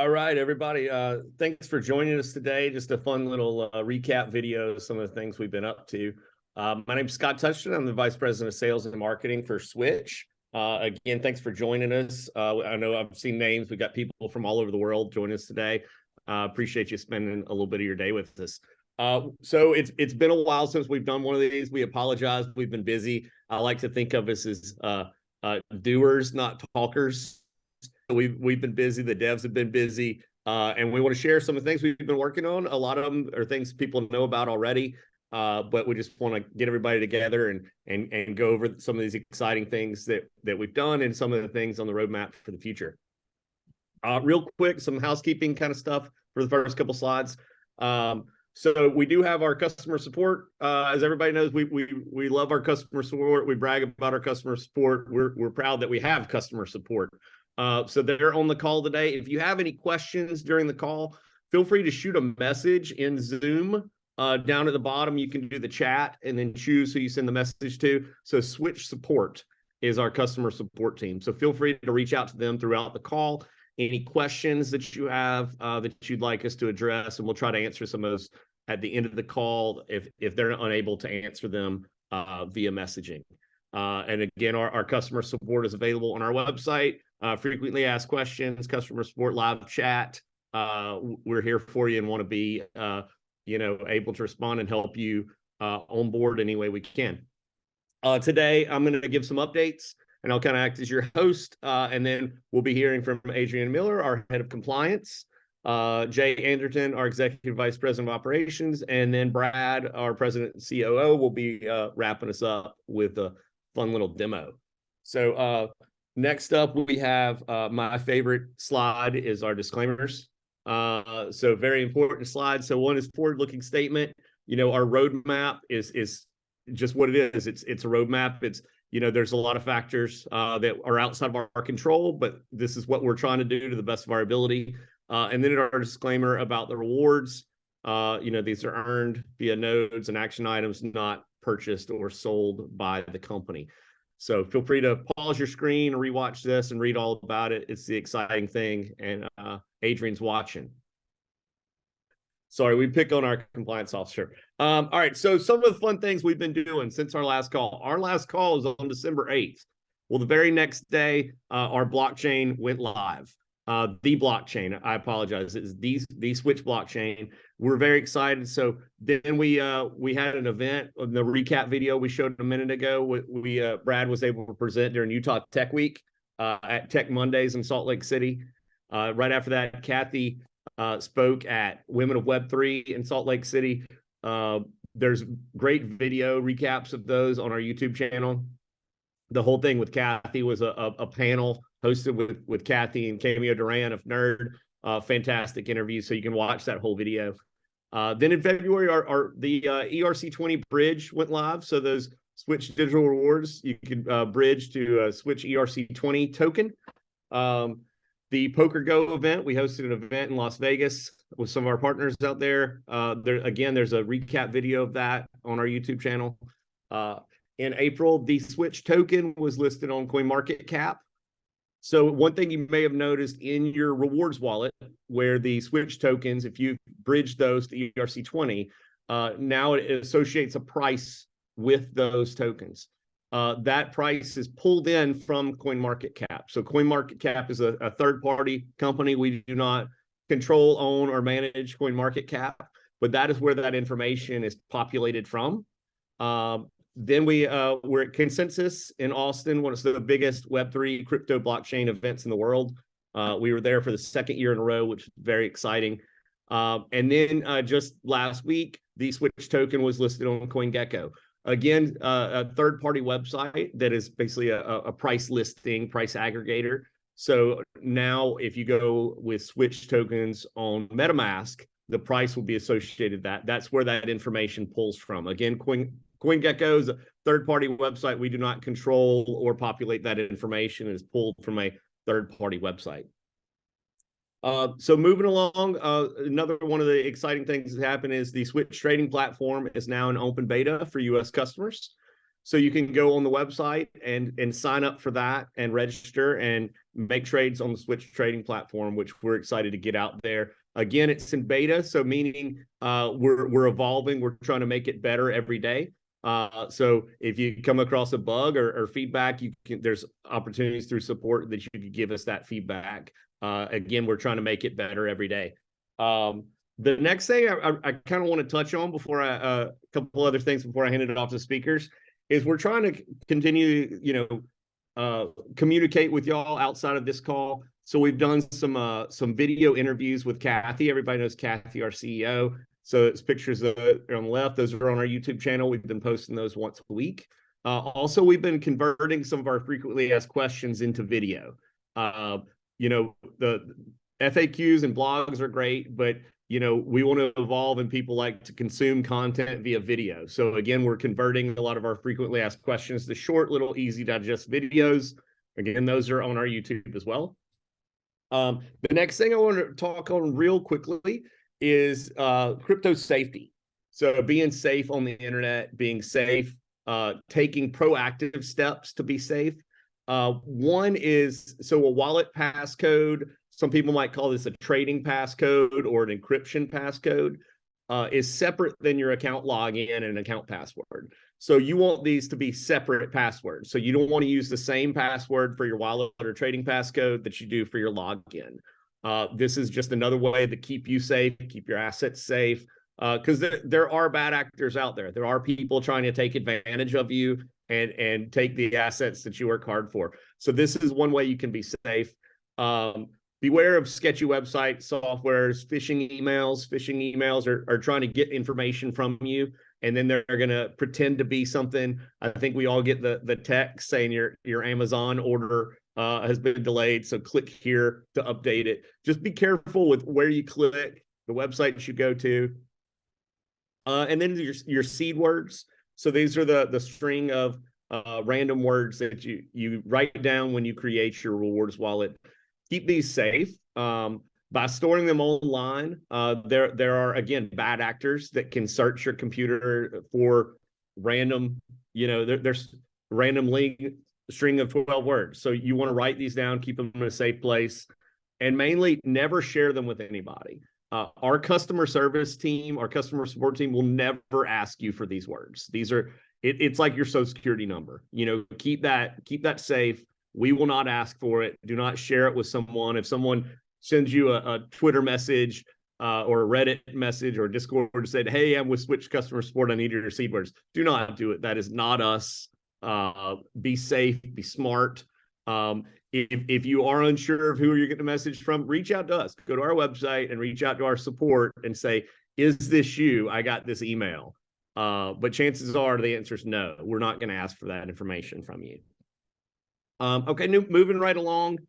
All right, everybody. Thanks for joining us today. Just a fun little recap video of some of the things we've been up to. My name is Scott Touchton. I'm the Vice President of Sales and Marketing for Switch. Again, thanks for joining us. I know I've seen names. We've got people from all over the world joining us today. Appreciate you spending a little bit of your day with us. So it's been a while since we've done one of these. We apologize. We've been busy. I like to think of us as doers, not talkers. We've been busy. The devs have been busy, and we want to share some of the things we've been working on. A lot of them are things people know about already, but we just want to get everybody together and go over some of these exciting things that we've done and some of the things on the roadmap for the future. Real quick, some housekeeping kind of stuff for the first couple slides. So we do have our customer support. As everybody knows, we love our customer support. We brag about our customer support. We're proud that we have customer support. So they're on the call today. If you have any questions during the call, feel free to shoot a message in Zoom. Down at the bottom, you can do the chat and then choose who you send the message to. So Switch Support is our customer support team. So feel free to reach out to them throughout the call. Any questions that you have that you'd like us to address, and we'll try to answer some of those at the end of the call if they're unable to answer them via messaging. And again, our customer support is available on our website. Frequently asked questions, customer support, live chat. We're here for you and want to be, able to respond and help you on board any way we can. Today, I'm going to give some updates, and I'll kind of act as your host. And then we'll be hearing from Adrianne Miller, our head of compliance, Jay Anderton, our executive vice president of operations, and then Brad, our president and COO, will be wrapping us up with a fun little demo. So next up, we have my favorite slide is our disclaimers. So very important slide. So one is forward-looking statement. Our roadmap is just what it is. It's a roadmap. It's, there's a lot of factors that are outside of our control, but this is what we're trying to do to the best of our ability. And then our disclaimer about the rewards. These are earned via nodes and action items, not purchased or sold by the company. So feel free to pause your screen, rewatch this, and read all about it. It's the exciting thing, and Adrian's watching. Sorry, we pick on our compliance officer. All right, so some of the fun things we've been doing since our last call. Our last call is on December 8th. Well, the very next day, our blockchain went live. The blockchain, I apologize, is the Switch blockchain. We're very excited. So then we had an event, the recap video we showed a minute ago. Brad was able to present during Utah Tech Week at Tech Mondays in Salt Lake City. Right after that, Kathy spoke at Women of Web3 in Salt Lake City. There's great video recaps of those on our YouTube channel. The whole thing with Kathy was a panel hosted with Kathy and Cameo Duran of Nerd. Fantastic interview, so you can watch that whole video. Then in February, the ERC20 bridge went live. So those Switch digital rewards, you can bridge to a Switch ERC20 token. The Poker Go event, we hosted an event in Las Vegas with some of our partners out there. There's a recap video of that on our YouTube channel. In April, the Switch token was listed on CoinMarketCap. So one thing you may have noticed in your rewards wallet, where the Switch tokens, if you bridge those to ERC20, now it associates a price with those tokens. That price is pulled in from CoinMarketCap. So CoinMarketCap is a third-party company. We do not control, own, or manage CoinMarketCap, but that is where that information is populated from. Then we're at Consensus in Austin, one of the biggest Web3 crypto blockchain events in the world. We were there for the second year in a row, which is very exciting. And then just last week, the Switch token was listed on CoinGecko. Again, a third-party website that is basically a price listing, price aggregator. So now if you go with Switch tokens on MetaMask, the price will be associated with that. That's where that information pulls from. Again, CoinGecko is a third-party website. We do not control or populate that information. It is pulled from a third-party website. So moving along, another one of the exciting things that happened is the Switch trading platform is now in open beta for U.S. customers. So you can go on the website and sign up for that and register and make trades on the Switch trading platform, which we're excited to get out there. Again, it's in beta, so meaning we're evolving. We're trying to make it better every day. So if you come across a bug or feedback, there's opportunities through support that you could give us that feedback. Again, we're trying to make it better every day. The next thing I kind of want to touch on before a couple other things before I hand it off to speakers is we're trying to continue, communicate with y'all outside of this call. So we've done some video interviews with Kathy. Everybody knows Kathy, our CEO. So it's pictures on the left. Those are on our YouTube channel. We've been posting those once a week. Also, we've been converting some of our frequently asked questions into video. The FAQs and blogs are great, but we want to evolve and people like to consume content via video. So again, we're converting a lot of our frequently asked questions to short, little, easy to digest videos. Again, those are on our YouTube as well. The next thing I want to talk on real quickly is crypto safety. So being safe on the internet, being safe, taking proactive steps to be safe. One is, so a wallet passcode, some people might call this a trading passcode or an encryption passcode, is separate than your account login and account password. So you want these to be separate passwords. So you don't want to use the same password for your wallet or trading passcode that you do for your login. This is just another way to keep you safe, keep your assets safe, because there are bad actors out there. There are people trying to take advantage of you and take the assets that you work hard for. So this is one way you can be safe. Beware of sketchy websites, softwares, phishing emails. Phishing emails are trying to get information from you, and then they're going to pretend to be something. I think we all get the text saying your Amazon order has been delayed, so click here to update it. Just be careful with where you click, the websites you go to. And then your seed words. So these are the string of random words that you write down when you create your rewards wallet. Keep these safe by storing them online. There are, again, bad actors that can search your computer for random, there's random string of 12 words. So you want to write these down, keep them in a safe place, and mainly never share them with anybody. Our customer service team, our customer support team will never ask you for these words. It's like your social security number. Keep that safe. We will not ask for it. Do not share it with someone. If someone sends you a Twitter message or a Reddit message or Discord said, "Hey, I'm with Switch Customer Support. I need your seed words." Do not do it. That is not us. Be safe. Be smart. If you are unsure of who you're getting a message from, reach out to us. Go to our website and reach out to our support and say, "Is this you? I got this email." But chances are the answer is no. We're not going to ask for that information from you. Okay, moving right along.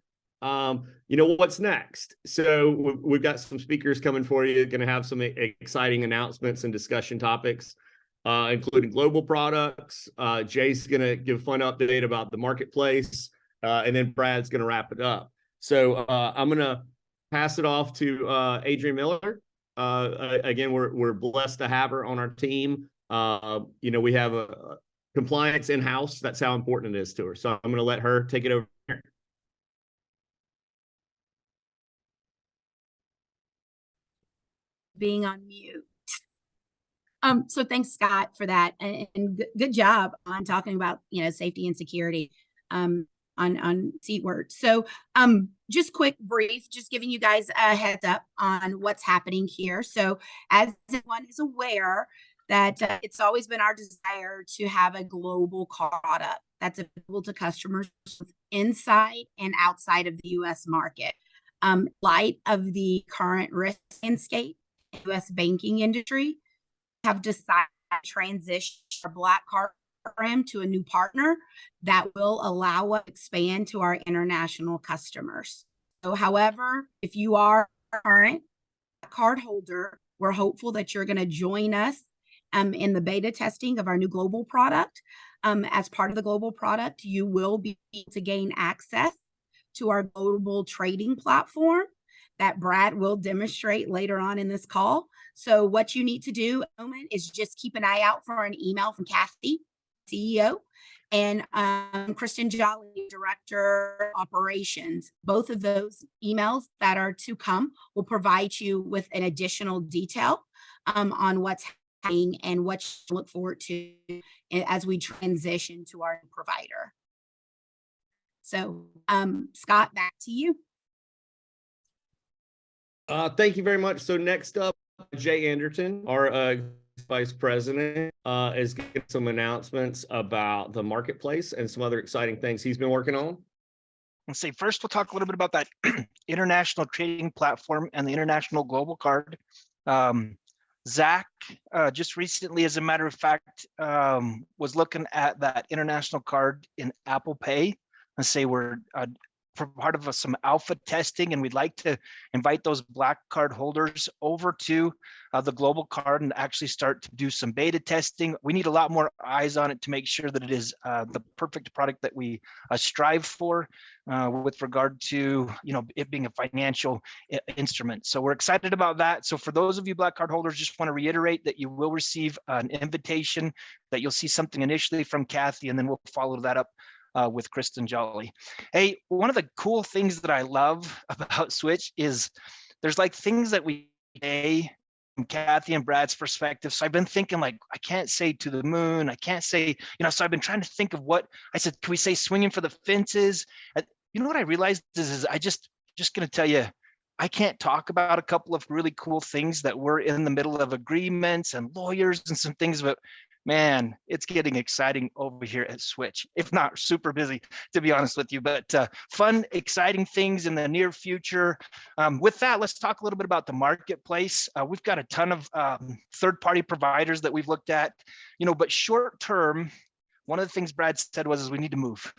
What's next? So we've got some speakers coming for you, going to have some exciting announcements and discussion topics, including global products. Jay's going to give a fun update about the marketplace, and then Brad's going to wrap it up. So I'm going to pass it off to Adrianne Miller. Again, we're blessed to have her on our team. We have a compliance in-house. That's how important it is to her. So I'm going to let her take it over. Being on mute. So thanks, Scott, for that, and good job on talking about safety and security on seed words. So just quick brief, just giving you guys a heads up on what's happening here. So as everyone is aware, that it's always been our desire to have a global product that's available to customers inside and outside of the U.S. market. Light of the current risk landscape, U.S. banking industry, have decided to transition our Black Card program to a new partner that will allow us to expand to our international customers. So, however, if you are a current card holder, we're hopeful that you're going to join us in the beta testing of our new global product. As part of the global product, you will be able to gain access to our global trading platform that Brad will demonstrate later on in this call. So what you need to do at the moment is just keep an eye out for an email from Kathy CEO, and Kristen Jolley, Director of Operations. Both of those emails that are to come will provide you with an additional detail on what's happening and what you look forward to as we transition to our provider. So, Scott, back to you. Thank you very much. So next up, Jay Anderton, our Vice President, is getting some announcements about the marketplace and some other exciting things he's been working on. Let's see, first we'll talk a little bit about that international trading platform and the international global card. Zach, just recently, as a matter of fact, was looking at that international card in Apple Pay. Let's say we're part of some alpha testing, and we'd like to invite those black card holders over to the global card and actually start to do some beta testing. We need a lot more eyes on it to make sure that it is the perfect product that we strive for with regard to, you know, it being a financial instrument. So we're excited about that. So for those of you black card holders, just want to reiterate that you will receive an invitation, that you'll see something initially from Kathy, and then we'll follow that up with Kristen Jolley. Hey, one of the cool things that I love about Switch is there's like things that we say from Kathy and Brad's perspective. So I've been thinking, like, I can't say to the moon. I can't say, you know, so I've been trying to think of what I said. Can we say swinging for the fences? You know what I realized is I just going to tell you, I can't talk about a couple of really cool things that we're in the middle of agreements and lawyers and some things, but man, it's getting exciting over here at Switch, if not super busy, to be honest with you, but fun, exciting things in the near future. With that, let's talk a little bit about the marketplace. We've got a ton of third-party providers that we've looked at, you know, but short term, one of the things Brad said was, is we need to move.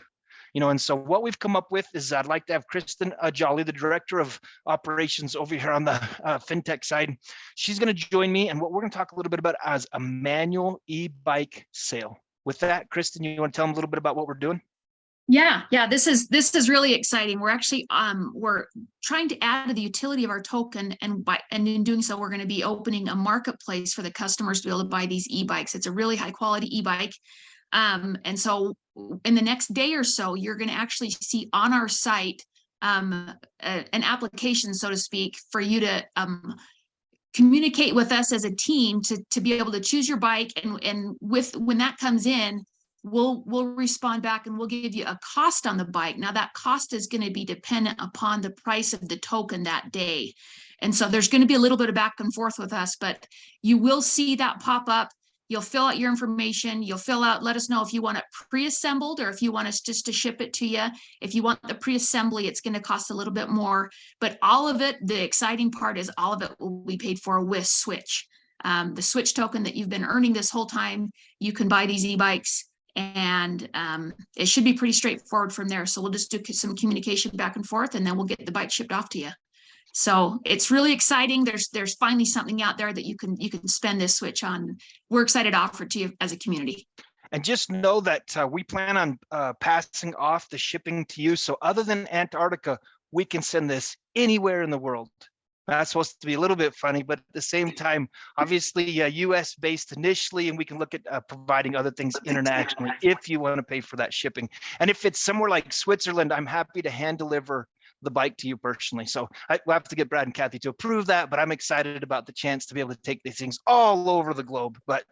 You know, and so what we've come up with is I'd like to have Kristen Jolley, the Director of Operations over here on the FinTech side. She's going to join me, and what we're going to talk a little bit about as a manual e-bike sale. With that, Kristen, you want to tell them a little bit about what we're doing? Yeah, this is really exciting. We're actually we're trying to add to the utility of our token, and in doing so, we're going to be opening a marketplace for the customers to be able to buy these e-bikes. It's a really high quality e-bike. And so in the next day or so, you're going to actually see on our site an application, so to speak, for you to communicate with us as a team to be able to choose your bike. And when that comes in, we'll respond back and we'll give you a cost on the bike. Now that cost is going to be dependent upon the price of the token that day. And so there's going to be a little bit of back and forth with us, but you will see that pop up. You'll fill out your information. You'll let us know if you want it pre-assembled or if you want us just to ship it to you. If you want the pre-assembly, it's going to cost a little bit more, but all of it, the exciting part is all of it will be paid for with Switch. The Switch token that you've been earning this whole time, you can buy these e-bikes, and it should be pretty straightforward from there. So we'll just do some communication back and forth, and then we'll get the bike shipped off to you. So it's really exciting. There's finally something out there that you can spend this Switch on. We're excited to offer it to you as a community. And just know that we plan on passing off the shipping to you. So other than Antarctica, we can send this anywhere in the world. That's supposed to be a little bit funny, but at the same time, obviously US based initially, and we can look at providing other things internationally if you want to pay for that shipping. And if it's somewhere like Switzerland, I'm happy to hand deliver the bike to you personally. So we'll have to get Brad and Kathy to approve that, but I'm excited about the chance to be able to take these things all over the globe. But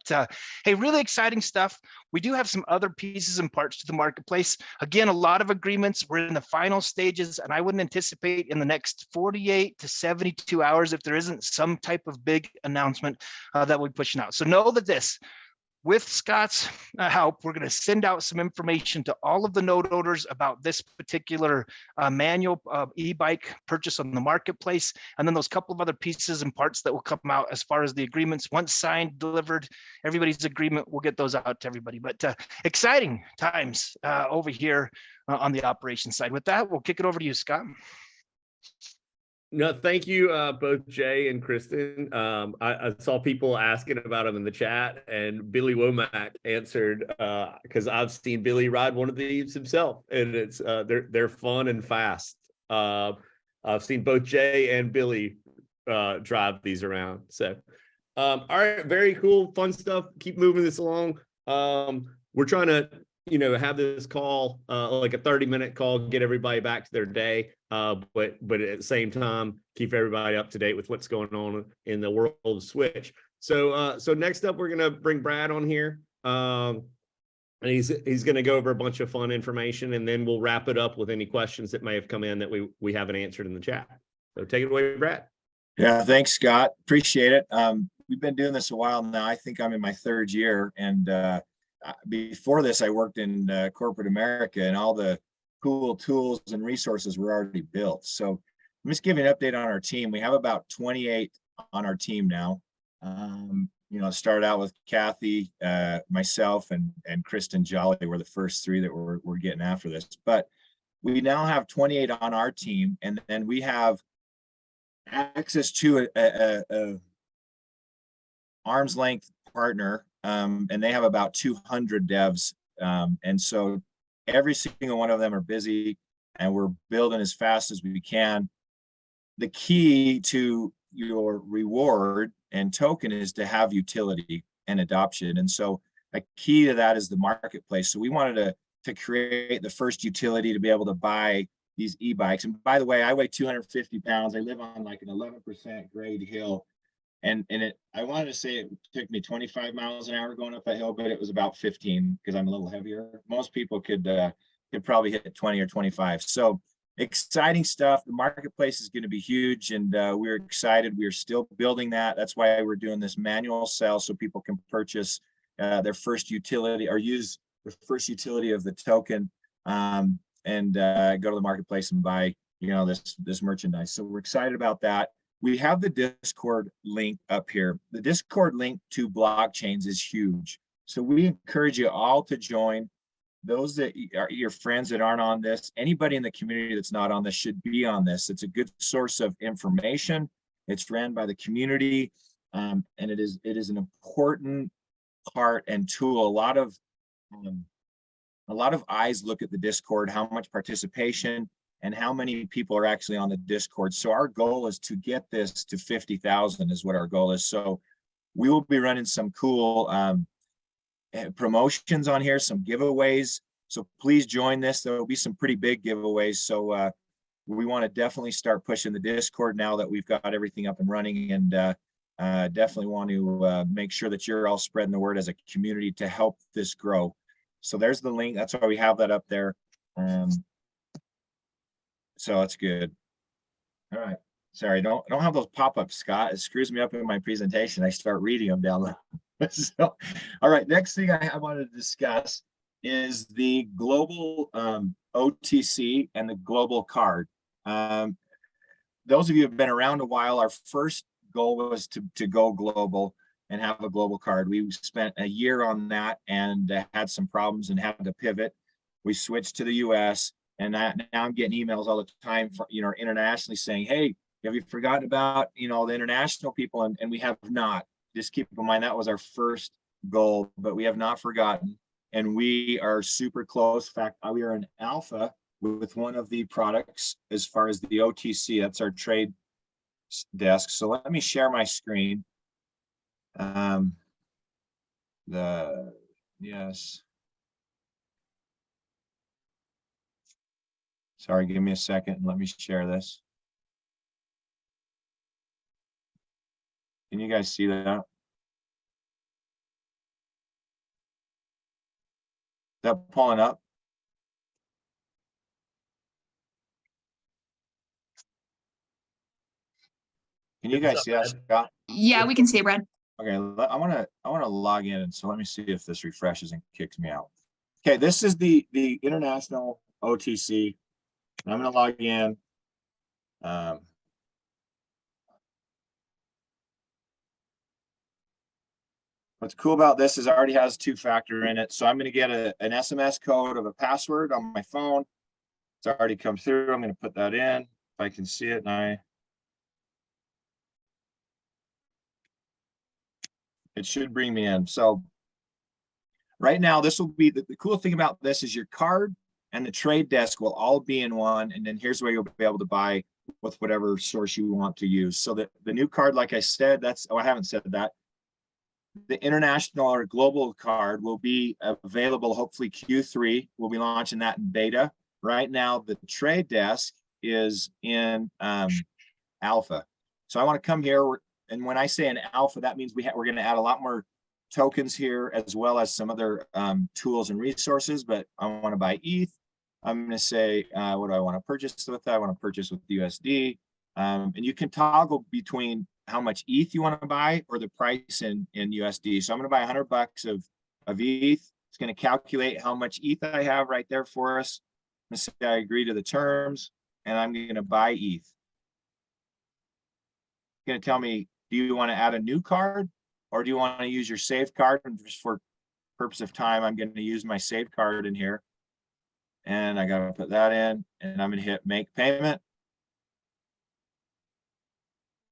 hey, really exciting stuff. We do have some other pieces and parts to the marketplace. Again, a lot of agreements. We're in the final stages, and I wouldn't anticipate in the next 48 to 72 hours if there isn't some type of big announcement that we're pushing out. So know that with Scott's help, we're going to send out some information to all of the node owners about this particular manual e-bike purchase on the marketplace, and then those couple of other pieces and parts that will come out as far as the agreements. Once signed, delivered, everybody's agreement, we'll get those out to everybody. But exciting times over here on the operations side. With that, we'll kick it over to you, Scott. No, thank you, both Jay and Kristen. I saw people asking about them in the chat, and Billy Womack answered because I've seen Billy ride one of these himself, and it's they're fun and fast. I've seen both Jay and Billy drive these around. So, all right, very cool, fun stuff. Keep moving this along. we're trying to, have this call, like a 30-minute call, get everybody back to their day. But at the same time, keep everybody up to date with what's going on in the world of Switch. So next up, we're going to bring Brad on here. And he's going to go over a bunch of fun information, and then we'll wrap it up with any questions that may have come in that we haven't answered in the chat. So take it away, Brad. Yeah, thanks, Scott. Appreciate it. We've been doing this a while now. I think I'm in my 3rd year. And before this, I worked in corporate America, and all the cool tools and resources were already built. So I'm just giving an update on our team. We have about 28 on our team now. Started out with Kathy, myself, and Kristen, Jolley were the first 3 that we're getting after this. But we now have 28 on our team, and then we have access to a arm's length partner, and they have about 200 devs. And so every single one of them are busy, and we're building as fast as we can. The key to your reward and token is to have utility and adoption. And so a key to that is the marketplace. So we wanted to create the first utility to be able to buy these e-bikes. And by the way, I weigh 250 pounds. I live on like an 11% grade hill. And I wanted to say it took me 25 miles an hour going up that hill, but it was about 15 because I'm a little heavier. Most people could probably hit 20 or 25. So exciting stuff. The marketplace is going to be huge, and we're excited. We're still building that. That's why we're doing this manual sell, so people can purchase their first utility or use the first utility of the token, and go to the marketplace and buy, this merchandise. So we're excited about that. We have the Discord link up here. The Discord link to blockchains is huge. So we encourage you all to join. Those that are your friends that aren't on this, anybody in the community that's not on this should be on this. It's a good source of information. It's ran by the community, and it is an important part and tool. A lot of eyes look at the Discord, how much participation and how many people are actually on the Discord. So our goal is to get this to 50,000 is what our goal is. So we will be running some cool promotions on here, some giveaways. So please join this. There will be some pretty big giveaways. So we want to definitely start pushing the Discord now that we've got everything up and running, and definitely want to make sure that you're all spreading the word as a community to help this grow. So there's the link. That's why we have that up there. So that's good. All right. Sorry, I don't have those pop-ups, Scott. It screws me up in my presentation. I start reading them down there. So, all right. Next thing I wanted to discuss is the global OTC and the global card. Those of you who have been around a while, our first goal was to go global and have a global card. We spent a year on that and had some problems and had to pivot. We switched to the US, and now I'm getting emails all the time from, internationally saying, hey, have you forgotten about, the international people? And we have not. Just keep in mind, that was our first goal, but we have not forgotten. And we are super close. In fact, we are in alpha with one of the products as far as the OTC. That's our trade desk. So let me share my screen. Yes. Sorry, give me a second and let me share this. Can you guys see that? Is that pulling up? Can you guys see that, Scott? Yeah, we can see it, Brad. Okay, I want to log in, and so let me see if this refreshes and kicks me out. Okay, this is the international OTC. I'm going to log in. What's cool about this is it already has 2-factor in it. So I'm going to get an SMS code of a password on my phone. It's already come through. I'm going to put that in if I can see it. And it should bring me in. So right now, this will be the cool thing about this is your card and the trade desk will all be in one. And then here's where you'll be able to buy with whatever source you want to use. So the new card, like I said, I haven't said that. the international or global card will be available, hopefully Q3. We'll be launching that in beta. Right now, the trade desk is in alpha. So I want to come here, and when I say an alpha, that means we're going to add a lot more tokens here, as well as some other tools and resources. But I want to buy ETH. I'm going to say, what do I want to purchase with that? I want to purchase with USD. And you can toggle between how much ETH you want to buy or the price in USD. So I'm going to buy $100 of ETH. It's going to calculate how much ETH I have right there for us. I'm going to say I agree to the terms, and I'm going to buy ETH. It's going to tell me, do you want to add a new card, or do you want to use your saved card? And just for purpose of time, I'm going to use my saved card in here. And I got to put that in, and I'm going to hit make payment.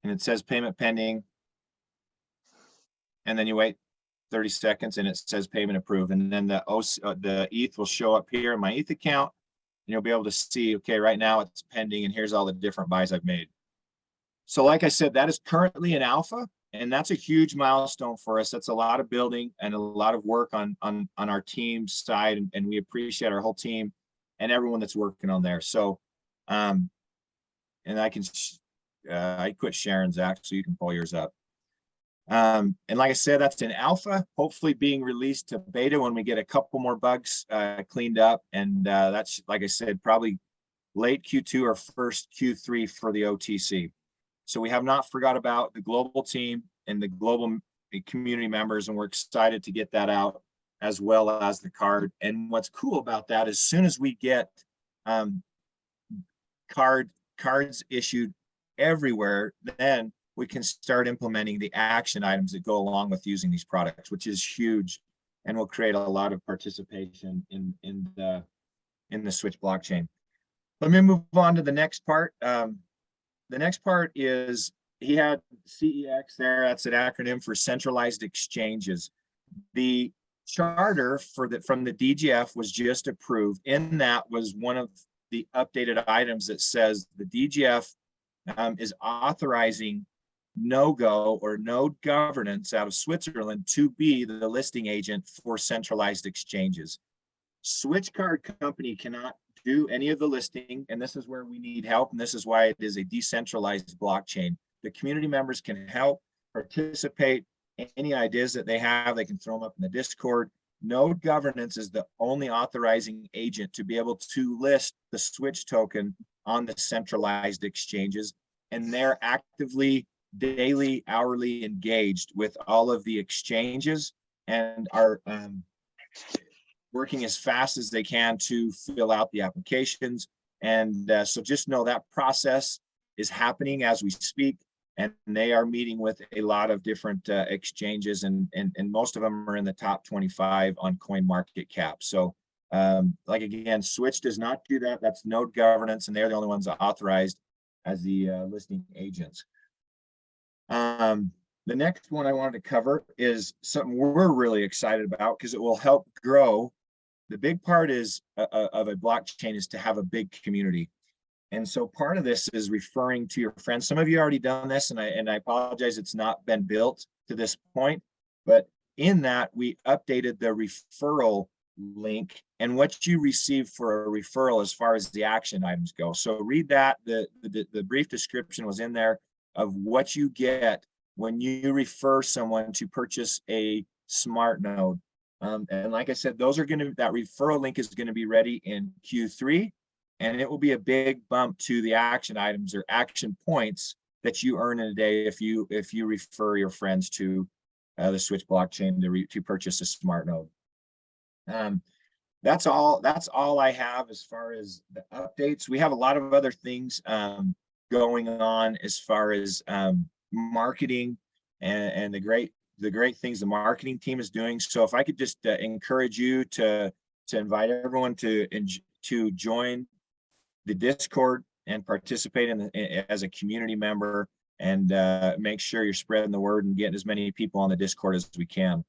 And it says payment pending. And then you wait 30 seconds and it says payment approved. And then the ETH will show up here in my ETH account. And you'll be able to see, okay, right now it's pending, and here's all the different buys I've made. So like I said, that is currently in alpha, and that's a huge milestone for us. That's a lot of building and a lot of work on our team's side, and we appreciate our whole team and everyone that's working on there. So, and I can, I quit sharing, Zach, so you can pull yours up. And like I said, that's in alpha, hopefully being released to beta when we get a couple more bugs cleaned up. And that's, like I said, probably late Q2 or first Q3 for the OTC. So we have not forgot about the global team and the global community members, and we're excited to get that out, as well as the card. And what's cool about that, as soon as we get cards issued everywhere, then we can start implementing the action items that go along with using these products, which is huge, and will create a lot of participation in the Switch blockchain. Let me move on to the next part. The next part is, he had CEX there. That's an acronym for centralized exchanges. The charter from the DGF was just approved. In that was one of the updated items that says the DGF is authorizing no-go or node governance out of Switzerland to be the listing agent for centralized exchanges. Switch Card Company cannot do any of the listing, and this is where we need help, and this is why it is a decentralized blockchain. The community members can help participate. Any ideas that they have, they can throw them up in the Discord. Node governance is the only authorizing agent to be able to list the Switch token on the centralized exchanges, and they're actively, daily, hourly engaged with all of the exchanges and are working as fast as they can to fill out the applications. And so just know that process is happening as we speak, and they are meeting with a lot of different exchanges, and most of them are in the top 25 on CoinMarketCap. So like, again, Switch does not do that. That's node governance, and they're the only ones authorized as the listing agents. The next one I wanted to cover is something we're really excited about, because it will help grow. The big part is of a blockchain is to have a big community. And so part of this is referring to your friends. Some of you already done this, and I apologize, it's not been built to this point, but in that we updated the referral link and what you receive for a referral as far as the action items go. So read that. The brief description was in there of what you get when you refer someone to purchase a smart node. And like I said, that referral link is going to be ready in Q3, and it will be a big bump to the action items or action points that you earn in a day if you refer your friends to the Switch blockchain to purchase a smart node. That's all I have as far as the updates. We have a lot of other things going on as far as marketing and the great things the marketing team is doing. So if I could just encourage you to invite everyone to join the Discord and participate as a community member, and make sure you're spreading the word and getting as many people on the Discord as we can.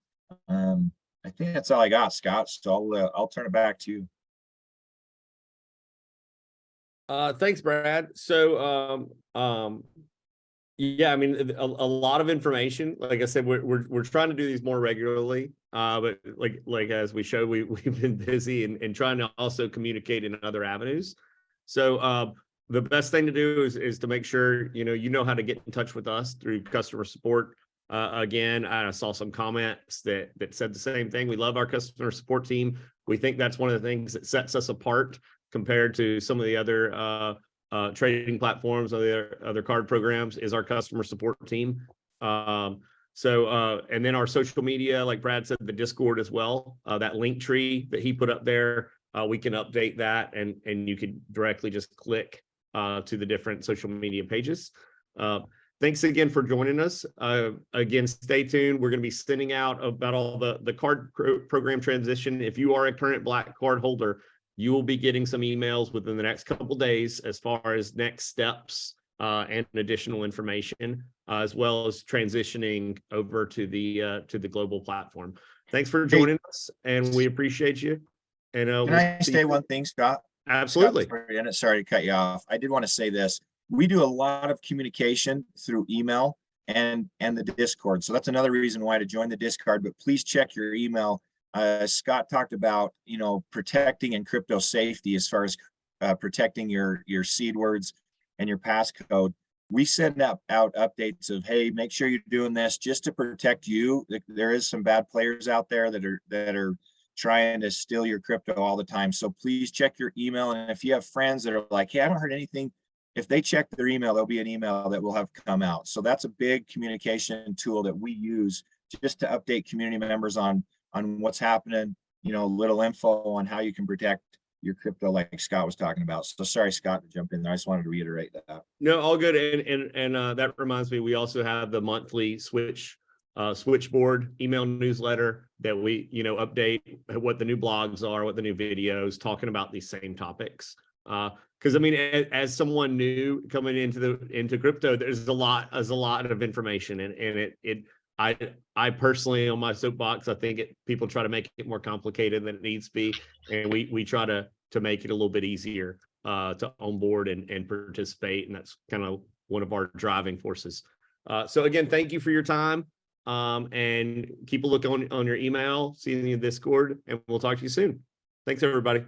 I think that's all I got, Scott. So I'll turn it back to you. Thanks, Brad. So Yeah, I mean, a lot of information. Like I said, we're trying to do these more regularly. But like as we show, we've been busy and trying to also communicate in other avenues. So the best thing to do is to make sure you know how to get in touch with us through customer support. Again, I saw some comments that said the same thing. We love our customer support team. We think that's one of the things that sets us apart compared to some of the other trading platforms or other card programs is our customer support team. And then our social media, like Brad said, the Discord as well, that link tree that he put up there, we can update that and you can directly just click to the different social media pages. Thanks again for joining us. Again, stay tuned. We're going to be sending out about all the card program transition. If you are a current Black card holder, you will be getting some emails within the next couple of days as far as next steps and additional information, as well as transitioning over to the global platform. Thanks for joining us, and we appreciate you. And can I say one thing, Scott? Absolutely. Scott, sorry to cut you off. I did want to say this. We do a lot of communication through email and the Discord. So that's another reason why to join the Discord, but please check your email. Scott talked about, protecting and crypto safety as far as protecting your seed words and your passcode. We send out updates of, hey, make sure you're doing this just to protect you. There is some bad players out there that are trying to steal your crypto all the time. So please check your email. And if you have friends that are like, hey, I haven't heard anything, if they check their email, there'll be an email that will have come out. So that's a big communication tool that we use just to update community members on what's happening, little info on how you can protect your crypto like Scott was talking about. So sorry, Scott, to jump in there. I just wanted to reiterate that. No, all good. And that reminds me, we also have the monthly switchboard email newsletter that we, update what the new blogs are, what the new videos, talking about these same topics. Because I mean, as someone new coming into crypto, there's a lot of information, and I personally, on my soapbox, I think people try to make it more complicated than it needs to be, and we try to make it a little bit easier to onboard and participate, and that's kind of one of our driving forces. So again, thank you for your time, and keep a look on your email, see you in the Discord, and we'll talk to you soon. Thanks, everybody.